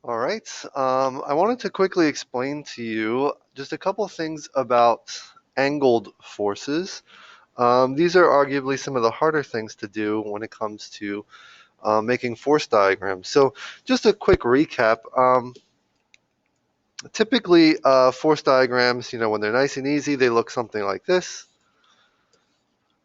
All right. I wanted to quickly explain to you just a couple things about angled forces. These are arguably some of the harder things to do when it comes to making force diagrams. So, just a quick recap. Typically, force diagrams, when they're nice and easy, they look something like this,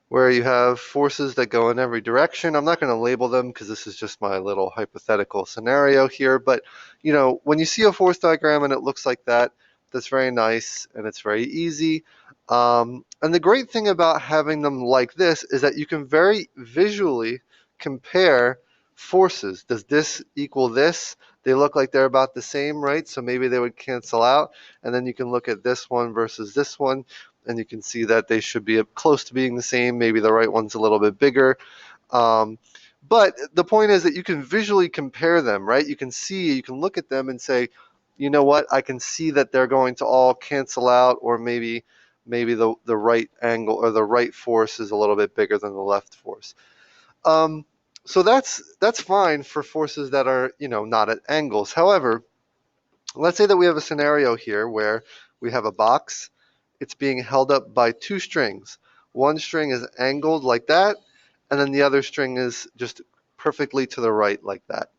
where you have forces that go in every direction. I'm not going to label them because this is just my little hypothetical scenario here, but when you see a force diagram and it looks like that, that's very nice and it's very easy. And the great thing about having them like this is that you can very visually compare forces. Does this equal this? They look like they're about the same, right? So maybe they would cancel out, and then you can look at this one versus this one, and you can see that they should be close to being the same. Maybe the right one's a little bit bigger. Um, but the point is that you can visually compare them, right? You can look at them and say, you know what, I can see that they're going to all cancel out, or maybe the right angle or the right force is a little bit bigger than the left force. Um, so that's fine for forces that are, not at angles. However, let's say that we have a scenario here where we have a box. It's being held up by two strings. One string is angled like that, and then the other string is just perfectly to the right like that.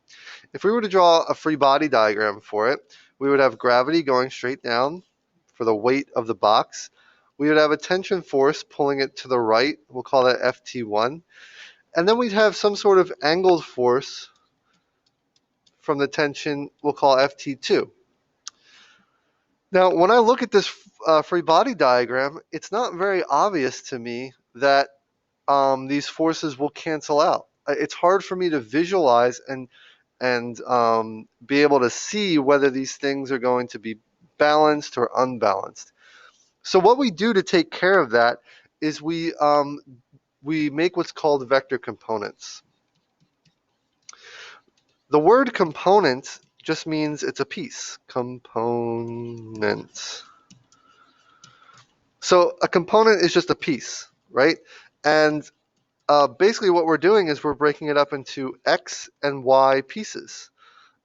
If we were to draw a free body diagram for it, we would have gravity going straight down for the weight of the box. We would have a tension force pulling it to the right. We'll call that Ft1. And then we'd have some sort of angled force from the tension we'll call Ft2. Now, when I look at this free body diagram, it's not very obvious to me that these forces will cancel out. It's hard for me to visualize and be able to see whether these things are going to be balanced or unbalanced. So what we do to take care of that is we make what's called vector components. The word component just means it's a piece. Component. So a component is just a piece, right? And basically what we're doing is we're breaking it up into X and Y pieces.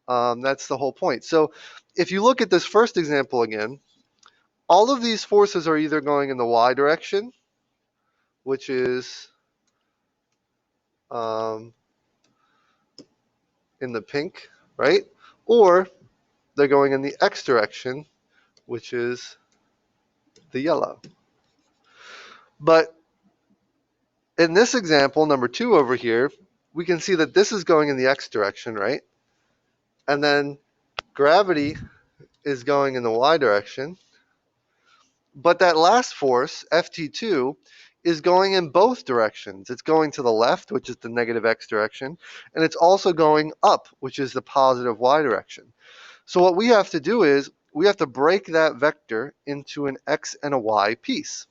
That's the whole point. So if you look at this first example again, all of these forces are either going in the Y direction, which is um, in the pink, right? Or they're going in the X direction, which is the yellow. But in this example, number 2 over here, we can see that this is going in the X direction, right? And then gravity is going in the Y direction. But that last force, Ft2, is going in both directions. It's going to the left, which is the negative X direction, and it's also going up, which is the positive Y direction. So what we have to do is we have to break that vector into an X and a Y piece.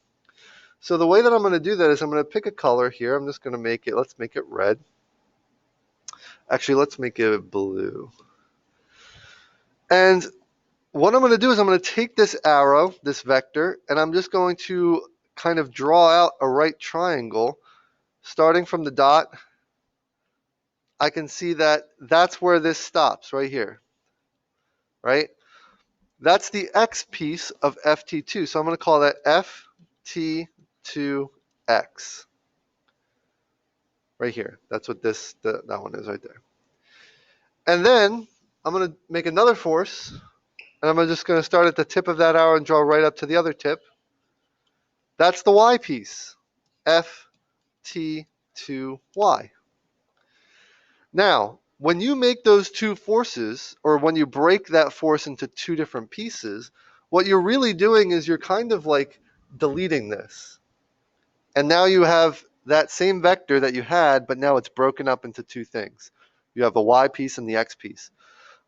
So the way that I'm going to do that is I'm going to pick a color here. I'm just going to let's make it red. Actually, let's make it blue. And what I'm going to do is I'm going to take this arrow, this vector, and I'm just going to kind of draw out a right triangle. Starting from the dot, I can see that that's where this stops, right here, right? That's the X piece of Ft2. So I'm going to call that Ft2X. Right here. That's what that one is right there. And then I'm going to make another force, and I'm just going to start at the tip of that arrow and draw right up to the other tip. That's the Y piece, Ft2Y. Now, when you make those two forces, or when you break that force into two different pieces, what you're really doing is you're kind of like deleting this. And now you have that same vector that you had, but now it's broken up into two things. You have the Y piece and the X piece.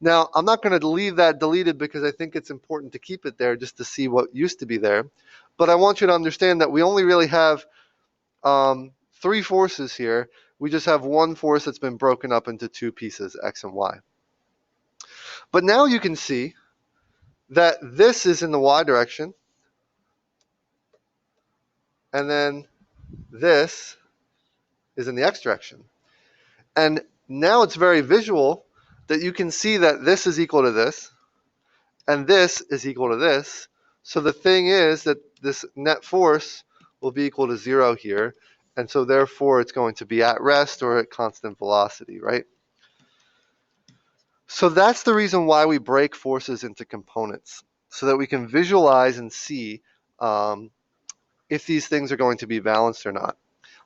Now, I'm not going to leave that deleted because I think it's important to keep it there just to see what used to be there. But I want you to understand that we only really have three forces here. We just have one force that's been broken up into two pieces, X and Y. But now you can see that this is in the Y direction, and then this is in the X direction. And now it's very visual that you can see that this is equal to this, and this is equal to this. So the thing is that this net force will be equal to 0 here, and so therefore it's going to be at rest or at constant velocity, right? So that's the reason why we break forces into components, so that we can visualize and see if these things are going to be balanced or not.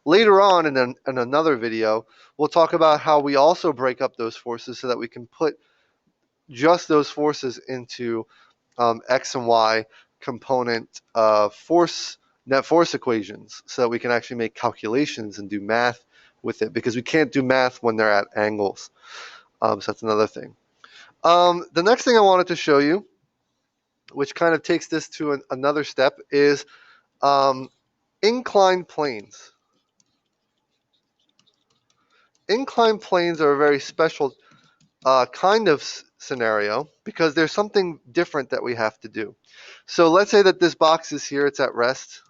Later on in another video, we'll talk about how we also break up those forces so that we can put just those forces into X and Y component net force equations, so that we can actually make calculations and do math with it, because we can't do math when they're at angles. So that's another thing. The next thing I wanted to show you, which kind of takes this to another step, is inclined planes. Inclined planes are a very special kind of scenario, because there's something different that we have to do. So let's say that this box is here, it's at rest.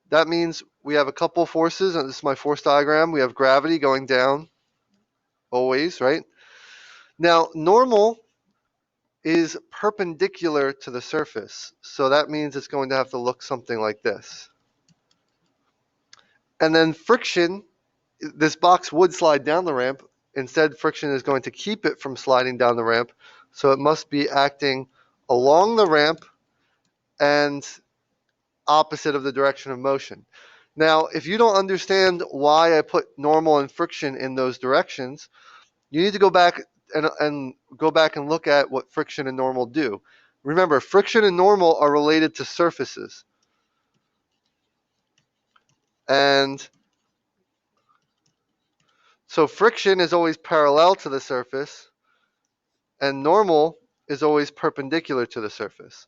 That means we have a couple forces, and this is my force diagram. We have gravity going down always, right? Now, normal is perpendicular to the surface, so that means it's going to have to look something like this. And then friction, this box would slide down the ramp. Instead, friction is going to keep it from sliding down the ramp, so it must be acting along the ramp and opposite of the direction of motion. Now, if you don't understand why I put normal and friction in those directions, you need to go back and look at what friction and normal do. Remember, friction and normal are related to surfaces. And so friction is always parallel to the surface, and normal is always perpendicular to the surface.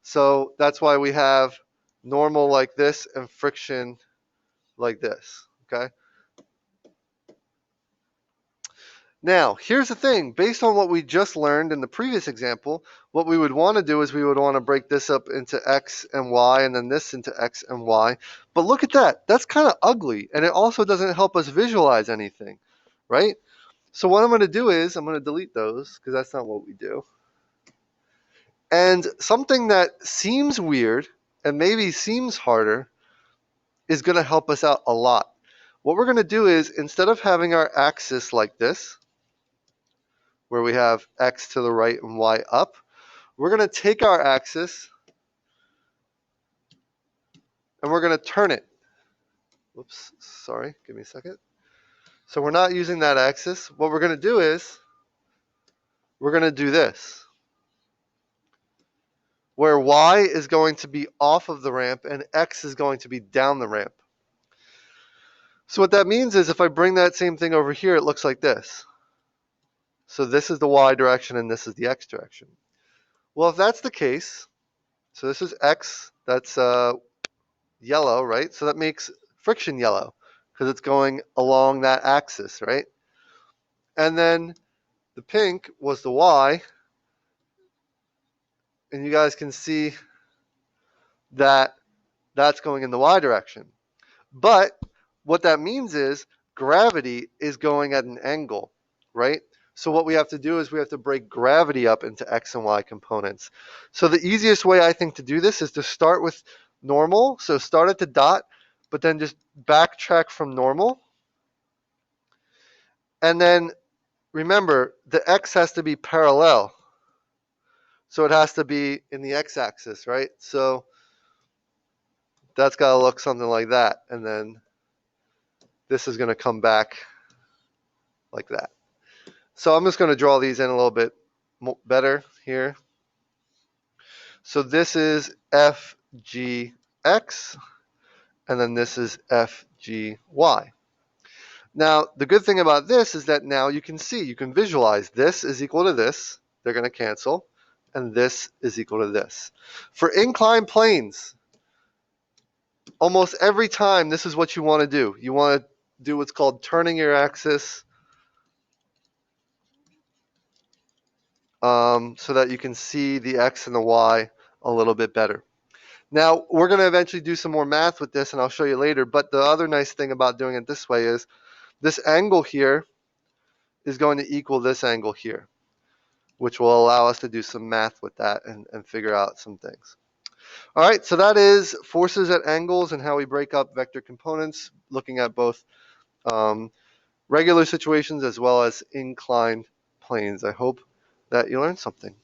So that's why we have normal like this and friction like this, okay? Now, here's the thing. Based on what we just learned in the previous example, what we would want to do is we would want to break this up into X and Y, and then this into X and Y. But look at that. That's kind of ugly, and it also doesn't help us visualize anything, right? So what I'm going to do is I'm going to delete those, because that's not what we do. And something that seems weird and maybe seems harder is going to help us out a lot. What we're going to do is, instead of having our axis like this, where we have X to the right and Y up, we're going to take our axis and we're going to turn it. Whoops, sorry, give me a second. So we're not using that axis. What we're going to do is we're going to do this, where Y is going to be off of the ramp and X is going to be down the ramp. So what that means is, if I bring that same thing over here, it looks like this. So this is the Y direction and this is the X direction. Well, if that's the case, so this is X, that's yellow, right? So that makes friction yellow, because it's going along that axis, right? And then the pink was the Y, and you guys can see that that's going in the Y direction. But what that means is gravity is going at an angle, right? So what we have to do is we have to break gravity up into X and Y components. So the easiest way, I think, to do this is to start with normal. So start at the dot, but then just backtrack from normal. And then remember, the X has to be parallel. So it has to be in the X axis, right? So that's got to look something like that. And then this is going to come back like that. So I'm just going to draw these in a little bit better here. So this is FGX, and then this is FGY. Now, the good thing about this is that now you can see, you can visualize this is equal to this. They're going to cancel. And this is equal to this. For inclined planes, almost every time this is what you want to do. You want to do what's called turning your axis, so that you can see the X and the Y a little bit better. Now, we're going to eventually do some more math with this, and I'll show you later. But the other nice thing about doing it this way is this angle here is going to equal this angle here, which will allow us to do some math with that and figure out some things. All right, so that is forces at angles and how we break up vector components, looking at both regular situations as well as inclined planes. I hope that you learned something.